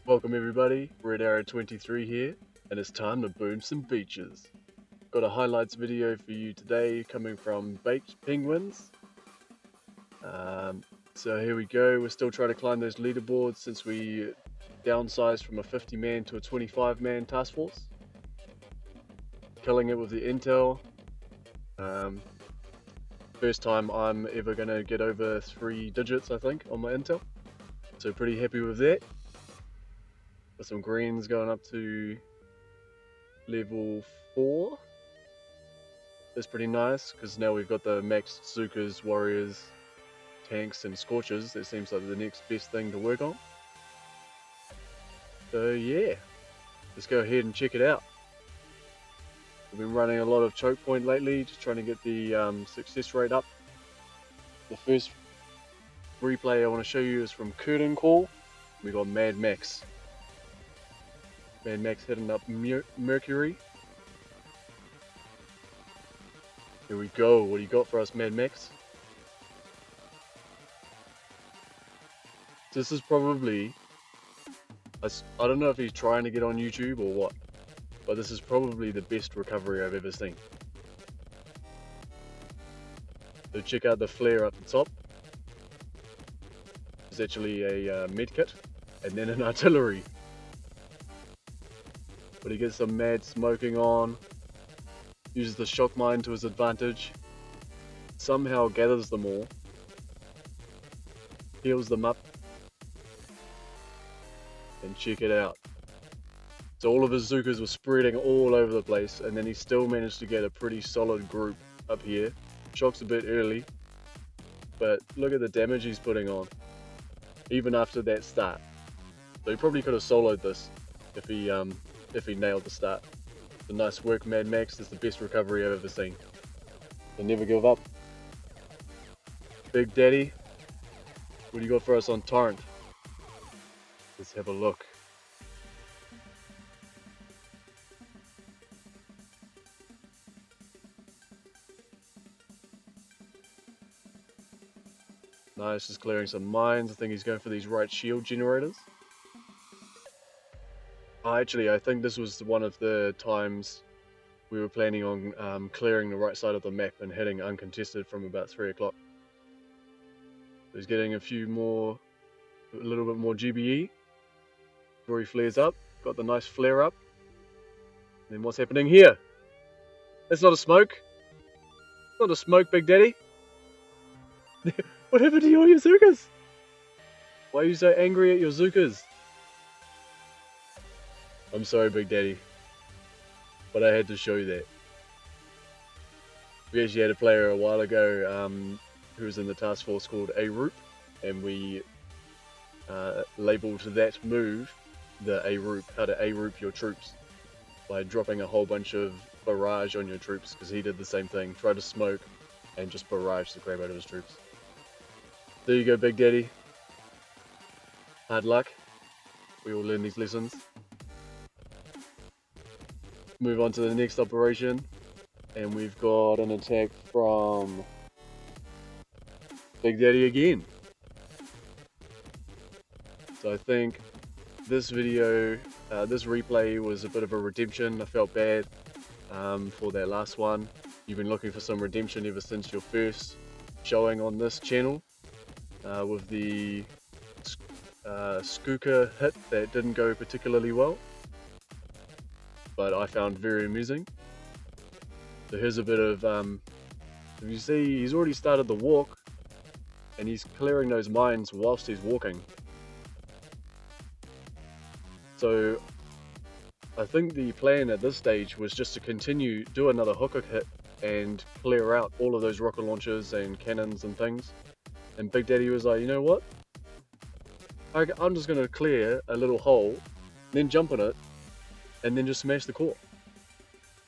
Welcome everybody, Red Arrow 23 here, and it's time to boom some beaches. Got a highlights video for you today coming from Dazed Penguins. So here we go, we're still trying to climb those leaderboards since we downsized from a 50-man to a 25-man task force. Killing it with the intel. First time I'm ever going to get over 3 digits, I think, on my intel. So pretty happy with that. Got some greens going up to level 4. That's pretty nice because now we've got the Max Zookas, Warriors, Tanks and Scorchers. That seems like the next best thing to work on. So yeah, let's go ahead and check it out. We've been running a lot of choke point lately, just trying to get the success rate up. The first replay I want to show you is from Curtain Call. We got Mad Max. Mad Max hitting up Mercury. Here we go. What do you got for us, Mad Max? This is probably, I don't know if he's trying to get on YouTube or what, but this is probably the best recovery I've ever seen. So check out the flare up the top. It's actually a medkit and then an artillery. But he gets some mad smoking on, uses the shock mine to his advantage, somehow gathers them all, heals them up, and check it out. So all of his Zookas were spreading all over the place, and then he still managed to get a pretty solid group up here. Shock's a bit early, but look at the damage he's putting on, even after that start. So he probably could have soloed this if he nailed the start. So nice work, Mad Max. That's the best recovery I've ever seen. So never give up. Big Daddy, what do you got for us on Torrent? Let's have a look. Nice, just clearing some mines. I think he's going for these right shield generators. Actually, I think this was one of the times we were planning on clearing the right side of the map and hitting uncontested from about 3 o'clock. He's getting a little bit more GBE before he flares up. Got the nice flare up. And then what's happening here? That's not a smoke. It's not a smoke, Big Daddy. What happened to all your Zookas? Why are you so angry at your Zookas? I'm sorry, Big Daddy, but I had to show you that. We actually had a player a while ago who was in the task force called A-Roop, and we labelled that move the A-Roop, how to A-Roop your troops, by dropping a whole bunch of barrage on your troops, because he did the same thing, try to smoke and just barrage the crap out of his troops. There you go, Big Daddy. Hard luck. We all learn these lessons. Move on to the next operation, and we've got an attack from Big Daddy again. So I think this video, this replay was a bit of a redemption. I felt bad for that last one. You've been looking for some redemption ever since your first showing on this channel with the Scooka hit that didn't go particularly well, but I found very amusing. So here's a bit of, if you see, he's already started the walk, and he's clearing those mines whilst he's walking. So I think the plan at this stage was just to continue, do another hooker hit, and clear out all of those rocket launchers and cannons and things. And Big Daddy was like, you know what? I'm just going to clear a little hole, then jump in it, and then just smash the core,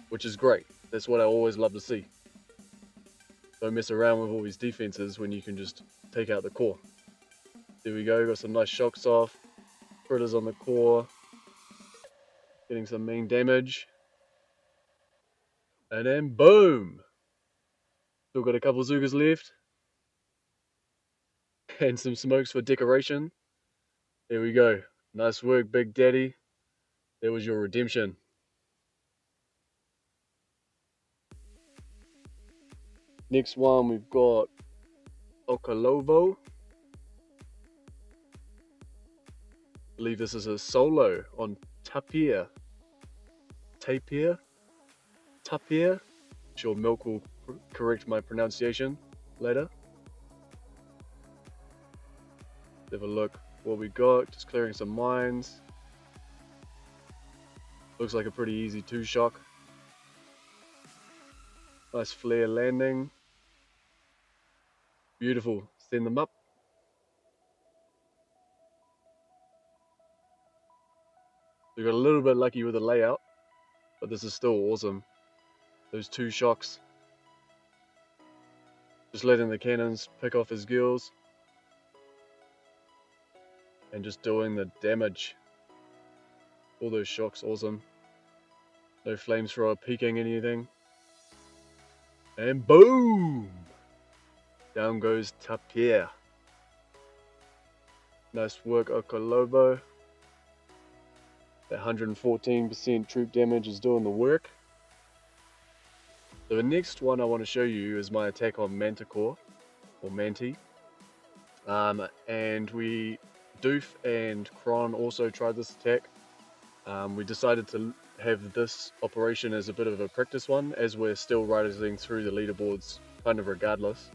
which is great. That's what I always love to see. Don't mess around with all these defenses when you can just take out the core. There we go, got some nice shocks off, critters on the core, getting some main damage, and then boom! Still got a couple Zookas left, and some smokes for decoration. There we go, Nice work, Big Daddy. There was your redemption. Next one, we've got Okolovo. I believe this is a solo on Tapir. Tapir? Tapir? Sure, Milk will correct my pronunciation later. Have a look what we got. Just clearing some mines. Looks like a pretty easy 2-shock. Nice flare landing. Beautiful. Send them up. We got a little bit lucky with the layout, but this is still awesome. Those 2 shocks. Just letting the cannons pick off his gills. And just doing the damage. All those shocks, awesome. No flamethrower peeking anything. And boom! Down goes Tapir. Nice work, Okolovo. That 114% troop damage is doing the work. So the next one I want to show you is my attack on Manticore, or Manti. And Doof and Kron also tried this attack. We decided to have this operation as a bit of a practice one, as we're still rising through the leaderboards kind of regardless.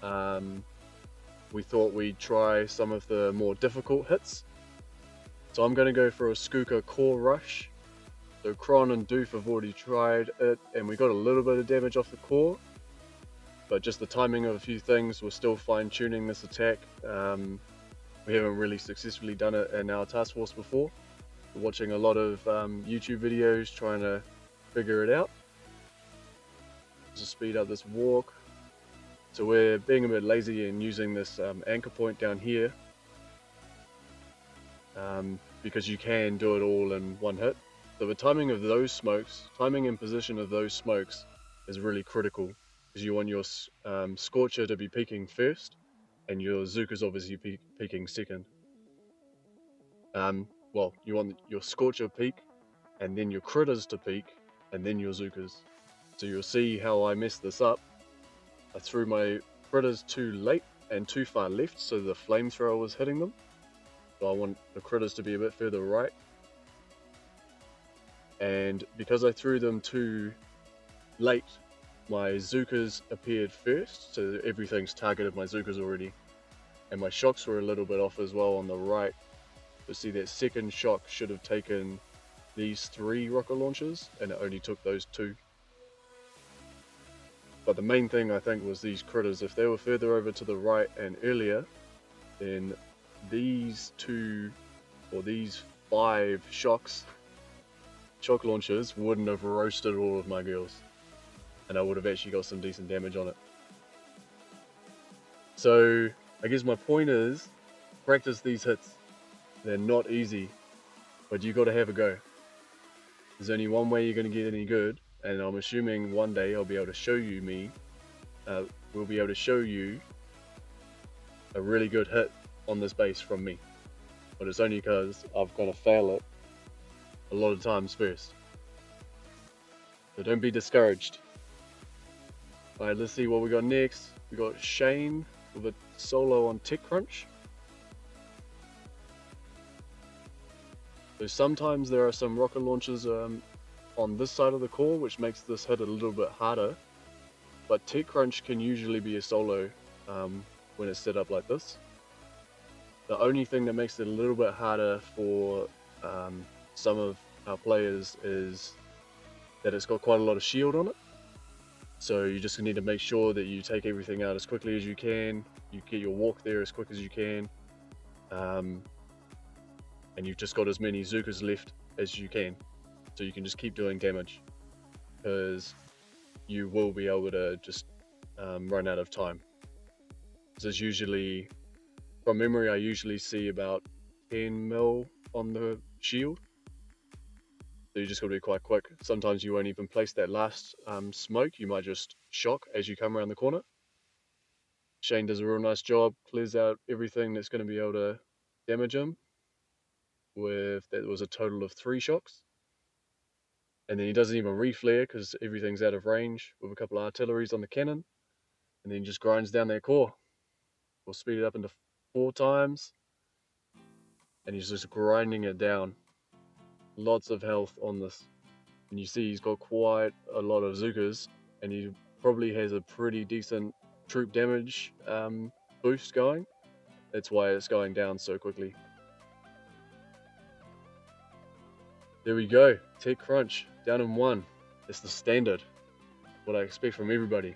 We thought we'd try some of the more difficult hits. So I'm going to go for a Scooka core rush. So Kron and Doof have already tried it, and we got a little bit of damage off the core. But just the timing of a few things, we're still fine-tuning this attack. We haven't really successfully done it in our task force before. We're watching a lot of YouTube videos trying to figure it out. Just speed up this walk. So we're being a bit lazy and using this anchor point down here. Because you can do it all in one hit. So the timing of those smokes, timing and position of those smokes is really critical. Because you want your Scorcher to be peaking first, and your Zooka's obviously peaking second. Well, you want your Scorcher peak, and then your Critters to peak, and then your Zookas. So you'll see how I messed this up. I threw my Critters too late and too far left, so the flamethrower was hitting them. So I want the Critters to be a bit further right. And because I threw them too late, my Zookas appeared first, so everything's targeted my Zookas already. And my shocks were a little bit off as well on the right. But see, that second shock should have taken these 3 rocket launchers, and it only took those 2. But the main thing I think was these Critters. If they were further over to the right and earlier, then these 2 or these 5 shock launchers wouldn't have roasted all of my girls, and I would have actually got some decent damage on it. So I guess my point is, practice these hits. They're not easy, but you got to have a go. There's only one way you're going to get any good, and I'm assuming one day I'll be able to show you we'll be able to show you a really good hit on this base from me. But it's only because I've got to fail it a lot of times first. So don't be discouraged. Alright, let's see what we got next. We got Shayne with a solo on TechCrunch. So sometimes there are some rocket launchers on this side of the core, which makes this hit a little bit harder. But TechCrunch can usually be a solo when it's set up like this. The only thing that makes it a little bit harder for some of our players is that it's got quite a lot of shield on it. So you just need to make sure that you take everything out as quickly as you can, you get your walk there as quick as you can, and you've just got as many Zookas left as you can. So you can just keep doing damage, because you will be able to just run out of time. So it's usually, from memory, I usually see about 10 mil on the shield. So you just got to be quite quick. Sometimes you won't even place that last smoke. You might just shock as you come around the corner. Shayne does a real nice job, clears out everything that's going to be able to damage him. with, that was a total of 3 shocks. And then he doesn't even reflare because everything's out of range with a couple of artilleries on the cannon. And then just grinds down their core. We'll speed it up into 4 times. And he's just grinding it down. Lots of health on this. And you see he's got quite a lot of Zookas. And he probably has a pretty decent troop damage boost going. That's why it's going down so quickly. There we go. Tech Crunch. Down in 1. It's the standard. What I expect from everybody.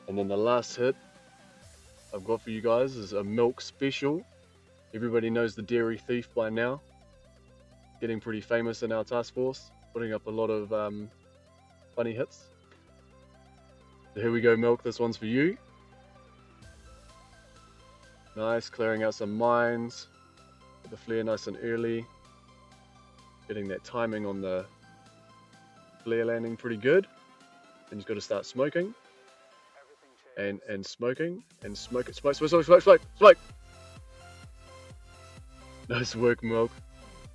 And then the last hit I've got for you guys is a milk special. Everybody knows the Dairy Thief by now. Getting pretty famous in our task force. Putting up a lot of funny hits. So here we go, Milk. This one's for you. Nice, clearing out some mines. Get the flare nice and early. Getting that timing on the flare landing pretty good. Then you've got to start smoking. And smoking. And smoke it. Smoke! Nice work, Milk.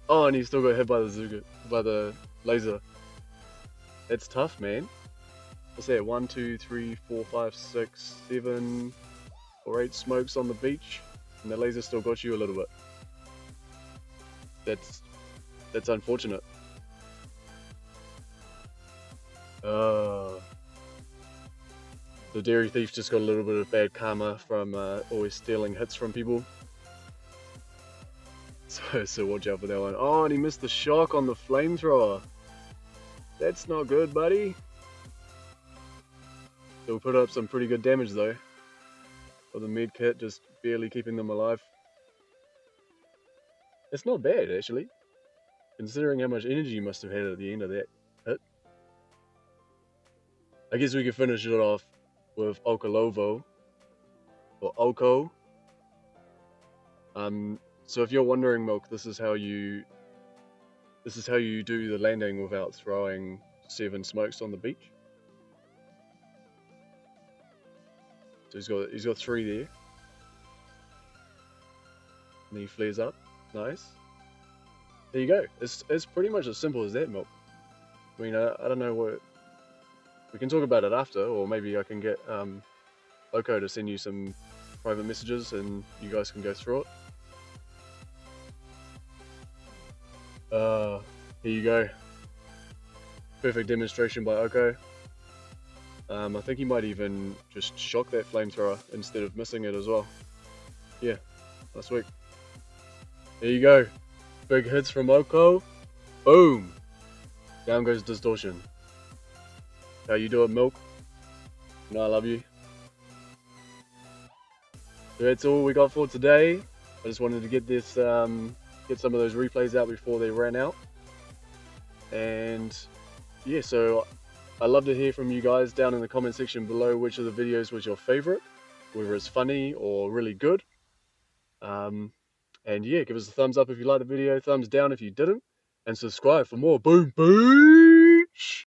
Oh, and he still got hit by the Zooka, by the laser. It's tough, man. What's that? 1, 2, 3, 4, 5, 6, 7, or 8 smokes on the beach, and the laser still got you a little bit. That's unfortunate. The Dairy Thief just got a little bit of bad karma from always stealing hits from people. So watch out for that one. Oh, and he missed the shock on the flamethrower. That's not good, buddy. They'll put up some pretty good damage though. For the med kit, just barely keeping them alive. It's not bad actually, considering how much energy you must have had at the end of that hit. I guess we can finish it off with Okolovo, or Oko. So if you're wondering, Milk, this is how you do the landing without throwing 7 smokes on the beach. So he's got 3 there. And then he flares up. Nice. There you go. It's pretty much as simple as that, Milk. I mean, I don't know what... We can talk about it after, or maybe I can get Oko to send you some private messages and you guys can go through it. Here you go. Perfect demonstration by Oko. I think he might even just shock that flamethrower instead of missing it as well. Yeah, last week. There you go. Big hits from Oko. Boom! Down goes Distortion. How you doing, Milk? You know I love you. So that's all we got for today. I just wanted to get this, get some of those replays out before they ran out. And yeah, so I'd love to hear from you guys down in the comment section below which of the videos was your favorite, whether it's funny or really good. And yeah, give us a thumbs up if you liked the video, thumbs down if you didn't, and subscribe for more Boom Beach!